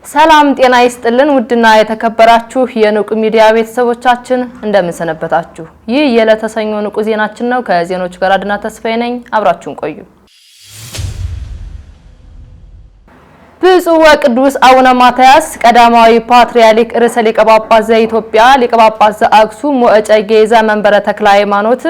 ሰላም ጤና ይስጥልን ውድና የተከበራችሁ የንቁ ሚዲያ ቤተሰቦቻችን እንደምን ሰነበታችሁ። ይህ የዕለተ ሰኞ ንቁ ዜናችን ነው። ከዜናዎቹ ጋር አድና ተስፋዬ ነኝ። አብራችሁን ቆዩ። ብፁዕ ወቅዱስ አቡነ ማትያስ ቀዳማዊ ፓትርያርክ ርዕሰ ሊቀ ጳጳሳት ዘኢትዮጵያ ሊቀ ጳጳስ ዘአክሱም ወእጨጌ ዘመንበረ ተክለ ሃይማኖት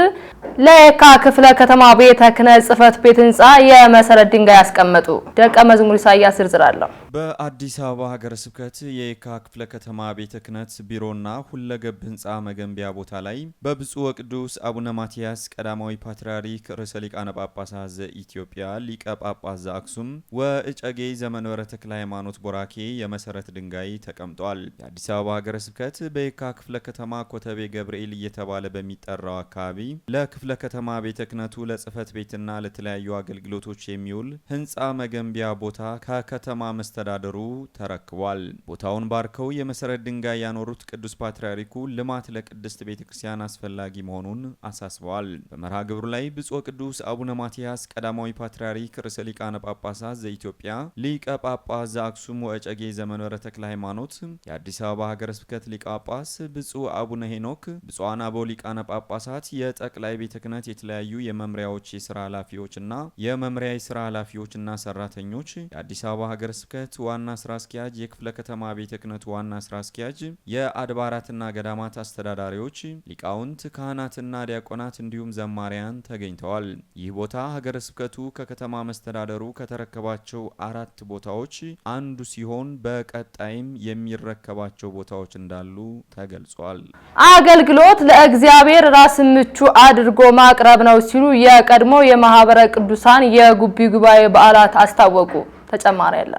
ለየካ ክፍለ ከተማ ቤተ ክህነት ጽሕፈት ቤት ህንጻ የመሰረት ድንጋይ ያስቀመጡ። ደቀ መዝሙር ኢሳያስ ዝርዝር አለው። በአዲስ አበባ ሀገረ ስብከት የየካ ክፍለ ከተማ ቤተ ክህነት ቢሮና ሁለገብ ህንጻ መገንቢያ ቦታ ላይ በብፁዕ ወቅዱስ አቡነ ማትያስ ቀዳማዊ ፓትርያርክ ርዕሰ ሊቃነ ጳጳሳት ዘኢትዮጵያ ሊቀ ጳጳስ ዘአክሱም ወእጨጌ ዘመንበረ ተክለ ሃይማኖት ቦራኬ የመሰረት ድንጋይ ተቀምጧል። የአዲስ አበባ ሀገረ ስብከት በየካ ክፍለ ከተማ ኮተቤ ገብርኤል እየተባለ በሚጠራው አካባቢ ለክፍለ ከተማ ቤተ ክህነቱ ለጽሕፈት ቤትና ለተለያዩ አገልግሎቶች የሚውል ህንጻ መገንቢያ ቦታ ከከተማ መስተዳደሩ ተረክቧል። ቦታውን ባርከው የመሰረት ድንጋይ ያኖሩት ቅዱስ ፓትርያርኩ ልማት ለቅድስት ቤተክርስቲያን አስፈላጊ መሆኑን አሳስበዋል። በመርሃ ግብሩ ላይ ብፁዕ ቅዱስ አቡነ ማትያስ ቀዳማዊ ፓትርያርክ ርዕሰ ሊቃነ ጳጳሳት ዘኢትዮጵያ ሊቀ ጳጳስ ዘአክሱም ወእጨጌ ዘመንበረ ተክለ ሃይማኖት፣ የአዲስ አበባ ሀገረ ስብከት ሊቀ ጳጳስ ብፁዕ አቡነ ሄኖክ፣ ብፁዓን አበው ሊቃነ ጳጳሳት፣ የጠቅላይ ቤተ ክህነት የተለያዩ የመምሪያዎች የሥራ ኃላፊዎችና የመምሪያ የሥራ ኃላፊዎችና ሰራተኞች፣ የአዲስ አበባ ሀገረ ስብከት ዋና ስራ አስኪያጅ፣ የክፍለ ከተማ ቤተ ክህነቱ ዋና ስራ አስኪያጅ፣ የአድባራትና ገዳማት አስተዳዳሪዎች፣ ሊቃውንት፣ ካህናትና ዲያቆናት እንዲሁም ዘማሪያን ተገኝተዋል። ይህ ቦታ ሀገረ ስብከቱ ከከተማ መስተዳደሩ ከተረከባቸው 4 ቦታዎች አንዱ ሲሆን በቀጣይም የሚረከባቸው ቦታዎች እንዳሉ ተገልጿል። አገልግሎት ለእግዚአብሔር ራስ ምቹ አድርጎ ማቅረብ ነው ሲሉ የቀድሞ የማህበረ ቅዱሳን የጉቢ ጉባኤ በዓላት አስታወቁ። ተጨማሪ ያለ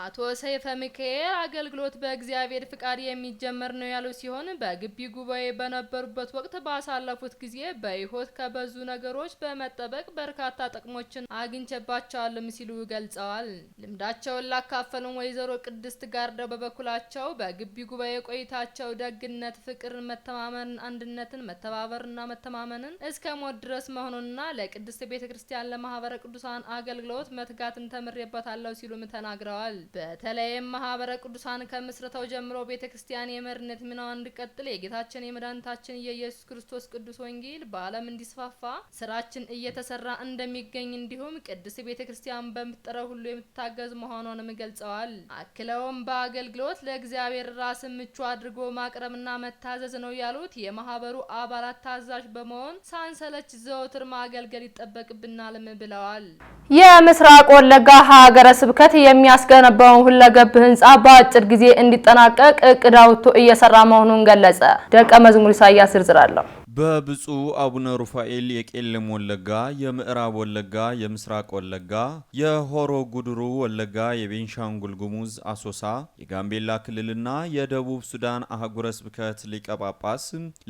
አቶ ሰይፈ ሚካኤል አገልግሎት በእግዚአብሔር ፍቃድ የሚጀመር ነው ያሉ ሲሆን በግቢ ጉባኤ በነበሩበት ወቅት ባሳለፉት ጊዜ በሕይወት ከበዙ ነገሮች በመጠበቅ በርካታ ጥቅሞችን አግኝቼባቸዋልም ሲሉ ገልጸዋል። ልምዳቸውን ላካፈሉን ወይዘሮ ቅድስት ጋርደው በበኩላቸው በግቢ ጉባኤ ቆይታቸው ደግነት፣ ፍቅር፣ መተማመን፣ አንድነትን፣ መተባበርና መተማመንን እስከ ሞት ድረስ መሆኑንና ለቅድስት ቤተክርስቲያን ለማህበረ ቅዱሳን አገልግሎት መትጋትን ተምሬበታለሁ ሲሉም ተናግረዋል። በተለይም ማህበረ ቅዱሳን ከምስረታው ጀምሮ ቤተክርስቲያን የመሪነት ሚናዋን እንዲቀጥል የጌታችን የመድኃኒታችን የኢየሱስ ክርስቶስ ቅዱስ ወንጌል በዓለም እንዲስፋፋ ስራችን እየተሰራ እንደሚገኝ እንዲሁም ቅድስት ቤተክርስቲያን በምትጠራው ሁሉ የምትታገዝ መሆኗንም ገልጸዋል። አክለውም በአገልግሎት ለእግዚአብሔር ራስ ምቹ አድርጎ ማቅረብና መታዘዝ ነው ያሉት የማህበሩ አባላት ታዛዥ በመሆን ሳንሰለች ዘወትር ማገልገል ይጠበቅብናልም ብለዋል። የምስራቅ ወለጋ ሀገረ ስብከት የሚያስገነባውን ሁለገብ ህንጻ በአጭር ጊዜ እንዲጠናቀቅ እቅድ አውጥቶ እየሰራ መሆኑን ገለጸ። ደቀ መዝሙር ኢሳያስ ዝርዝር አለው። በብፁዕ አቡነ ሩፋኤል የቄለም ወለጋ፣ የምዕራብ ወለጋ፣ የምስራቅ ወለጋ፣ የሆሮ ጉድሩ ወለጋ፣ የቤንሻንጉል ጉሙዝ አሶሳ፣ የጋምቤላ ክልልና የደቡብ ሱዳን አህጉረ ስብከት ሊቀ ጳጳስ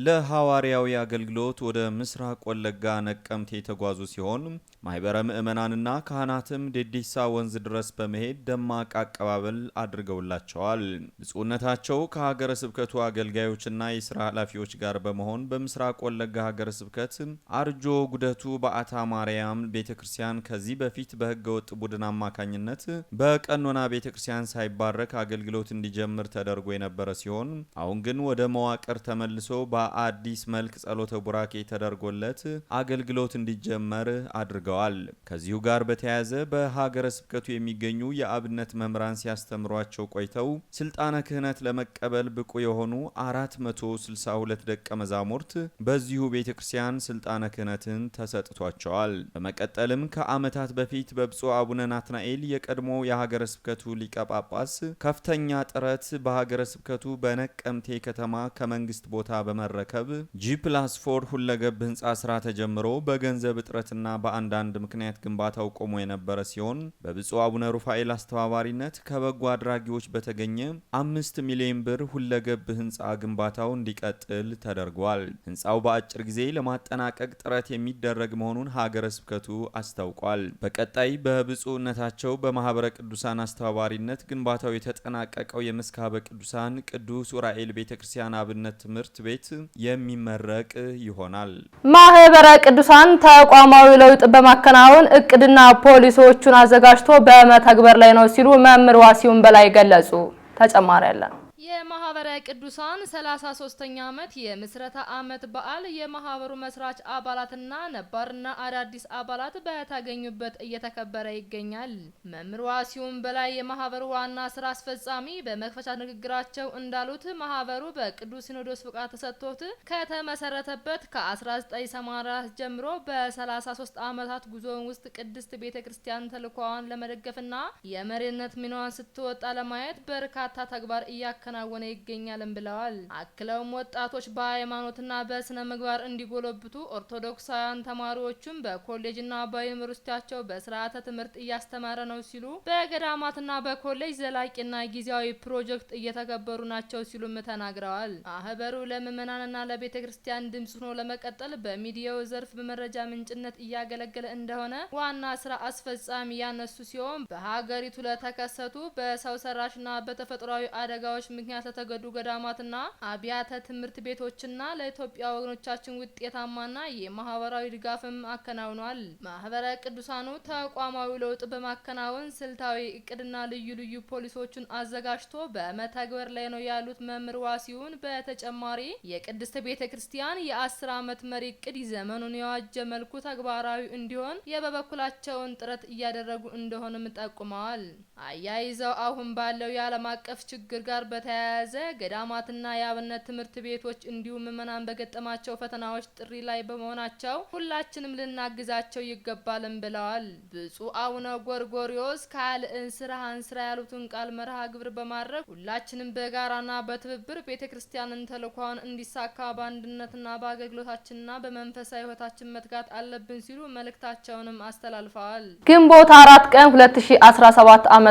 ለሐዋርያዊ አገልግሎት ወደ ምስራቅ ወለጋ ነቀምቴ የተጓዙ ሲሆን ማህበረ ምዕመናንና ካህናትም ዴዴሳ ወንዝ ድረስ በመሄድ ደማቅ አቀባበል አድርገውላቸዋል። ብፁዕነታቸው ከሀገረ ስብከቱ አገልጋዮችና የሥራ ኃላፊዎች ጋር በመሆን በምስራቅ ወለጋ ሀገረ ስብከት አርጆ ጉደቱ በአታ ማርያም ቤተክርስቲያን ከዚህ በፊት በህገወጥ ቡድን አማካኝነት በቀኖና ቤተክርስቲያን ሳይባረክ አገልግሎት እንዲጀምር ተደርጎ የነበረ ሲሆን አሁን ግን ወደ መዋቅር ተመልሶ በአዲስ መልክ ጸሎተ ቡራኬ ተደርጎለት አገልግሎት እንዲጀመር አድርገዋል። ከዚሁ ጋር በተያያዘ በሀገረ ስብከቱ የሚገኙ የአብነት መምህራን ሲያስተምሯቸው ቆይተው ስልጣነ ክህነት ለመቀበል ብቁ የሆኑ 462 ደቀ መዛሙርት በዚሁ ቤተክርስቲያን ስልጣነ ክህነትን ተሰጥቷቸዋል። በመቀጠልም ከዓመታት በፊት በብፁዕ አቡነ ናትናኤል የቀድሞ የሀገረ ስብከቱ ሊቀ ጳጳስ ከፍተኛ ጥረት በሀገረ ስብከቱ በነቀምቴ ከተማ ከመንግስት ቦታ በመረከብ G+4 ሁለገብ ህንጻ ስራ ተጀምሮ በገንዘብ እጥረትና በአንዳንድ ምክንያት ግንባታው ቆሞ የነበረ ሲሆን በብፁዕ አቡነ ሩፋኤል አስተባባሪነት ከበጎ አድራጊዎች በተገኘ 5 ሚሊዮን ብር ሁለገብ ህንጻ ግንባታው እንዲቀጥል ተደርጓል። ህንጻው ህንጻው በአጭር ጊዜ ለማጠናቀቅ ጥረት የሚደረግ መሆኑን ሀገረ ስብከቱ አስታውቋል። በቀጣይ በብፁዕነታቸው በማህበረ ቅዱሳን አስተባባሪነት ግንባታው የተጠናቀቀው የመስካበ ቅዱሳን ቅዱስ ዑራኤል ቤተክርስቲያን አብነት ትምህርት ቤት የሚመረቅ ይሆናል። ማህበረ ቅዱሳን ተቋማዊ ለውጥ በማከናወን እቅድና ፖሊሲዎቹን አዘጋጅቶ በመተግበር ላይ ነው ሲሉ መምህር ዋሲሁን በላይ ገለጹ። ተጨማሪ ያለን የማህበረ ቅዱሳን 33ኛ ዓመት የምስረታ ዓመት በዓል የማህበሩ መስራች አባላትና ነባርና አዳዲስ አባላት በተገኙበት እየተከበረ ይገኛል። መምህር ዋሲሁን በላይ የማህበሩ ዋና ስራ አስፈጻሚ በመክፈቻ ንግግራቸው እንዳሉት ማህበሩ በቅዱስ ሲኖዶስ ፍቃድ ተሰጥቶት ከተመሰረተበት ከ1984 ጀምሮ በ33 ዓመታት ጉዞ ውስጥ ቅድስት ቤተክርስቲያን ተልእኮዋን ለመደገፍና የመሪነት ሚናዋን ስትወጣ ለማየት በርካታ ተግባር እያከናወነ ይገኛልም ብለዋል። አክለውም ወጣቶች በሃይማኖትና በስነ ምግባር እንዲጎለብቱ ኦርቶዶክሳውያን ተማሪዎችም በኮሌጅና በዩኒቨርሲቲያቸው በስርዓተ ትምህርት እያስተማረ ነው ሲሉ በገዳማትና በኮሌጅ ዘላቂና ጊዜያዊ ፕሮጀክት እየተከበሩ ናቸው ሲሉም ተናግረዋል። ማህበሩ ለምዕመናንና ለቤተክርስቲያን ድምጽ ሆኖ ለመቀጠል በሚዲያው ዘርፍ በመረጃ ምንጭነት እያገለገለ እንደሆነ ዋና ስራ አስፈጻሚ ያነሱ ሲሆን በሀገሪቱ ለተከሰቱ በሰው ሰራሽና በተፈጥሯዊ አደጋዎች ምክንያት ለተገዱ ገዳማትና አብያተ ትምህርት ቤቶችና ለኢትዮጵያ ወገኖቻችን ውጤታማና የማህበራዊ ድጋፍም አከናውኗል። ማህበረ ቅዱሳኑ ተቋማዊ ለውጥ በማከናወን ስልታዊ እቅድና ልዩ ልዩ ፖሊሲዎችን አዘጋጅቶ በመተግበር ላይ ነው ያሉት መምህር ዋሲሁን በተጨማሪ የቅድስት ቤተክርስቲያን የ10 ዓመት መሪ እቅድ ዘመኑን የዋጀ መልኩ ተግባራዊ እንዲሆን የበኩላቸውን ጥረት እያደረጉ እንደሆነም ጠቁመዋል። አያይዘው አሁን ባለው የዓለም አቀፍ ችግር ጋር በተያያዘ ገዳማትና የአብነት ትምህርት ቤቶች እንዲሁም ምዕመናን በገጠማቸው ፈተናዎች ጥሪ ላይ በመሆናቸው ሁላችንም ልናግዛቸው ይገባልም ብለዋል። ብፁዕ አቡነ ጎርጎሪዮስ ካልእን ስራህን ስራ ያሉትን ቃል መርሃ ግብር በማድረግ ሁላችንም በጋራና በትብብር ቤተክርስቲያንን ተልእኮዋን እንዲሳካ በአንድነትና በአገልግሎታችንና በመንፈሳዊ ህይወታችን መትጋት አለብን ሲሉ መልእክታቸውንም አስተላልፈዋል። ግንቦት 4 ቀን 2017 ዓ.ም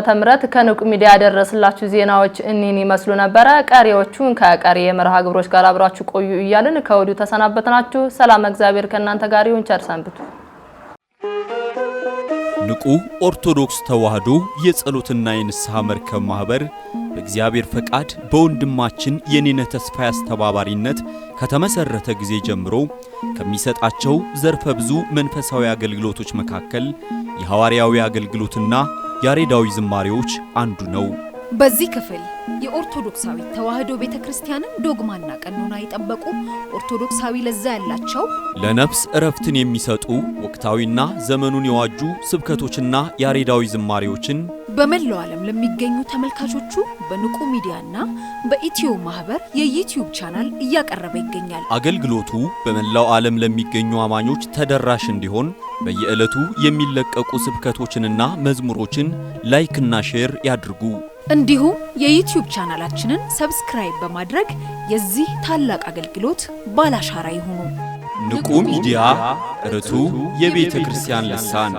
ከንቁ ሚዲያ ያደረስላችሁ ዜናዎች እኒን ይመስሉ ነበረ። ቀሪዎቹን ከቀሪ የመርሃ ግብሮች ጋር አብራችሁ ቆዩ እያልን ከወዲሁ ተሰናበትናችሁ። ሰላም እግዚአብሔር ከእናንተ ጋር ይሁን። ቸር ሰንብቱ። ንቁ ኦርቶዶክስ ተዋህዶ የጸሎትና የንስሐ መርከብ ማህበር በእግዚአብሔር ፈቃድ በወንድማችን የኔነ ተስፋዬ አስተባባሪነት ከተመሰረተ ጊዜ ጀምሮ ከሚሰጣቸው ዘርፈ ብዙ መንፈሳዊ አገልግሎቶች መካከል የሐዋርያዊ አገልግሎትና ያሬዳዊ ዝማሬዎች አንዱ ነው። በዚህ ክፍል የኦርቶዶክሳዊ ተዋህዶ ቤተክርስቲያንን ዶግማና ቀኖና የጠበቁ ኦርቶዶክሳዊ ለዛ ያላቸው ለነፍስ እረፍትን የሚሰጡ ወቅታዊና ዘመኑን የዋጁ ስብከቶችና ያሬዳዊ ዝማሬዎችን በመላው ዓለም ለሚገኙ ተመልካቾቹ በንቁ ሚዲያና በኢትዮ ማህበር የዩቲዩብ ቻናል እያቀረበ ይገኛል። አገልግሎቱ በመላው ዓለም ለሚገኙ አማኞች ተደራሽ እንዲሆን በየዕለቱ የሚለቀቁ ስብከቶችንና መዝሙሮችን ላይክና ሼር ያድርጉ። እንዲሁም የዩቲዩብ ቻናላችንን ሰብስክራይብ በማድረግ የዚህ ታላቅ አገልግሎት ባላሻራ ይሁኑ። ንቁ ሚዲያ ርቱ የቤተ ክርስቲያን ልሳን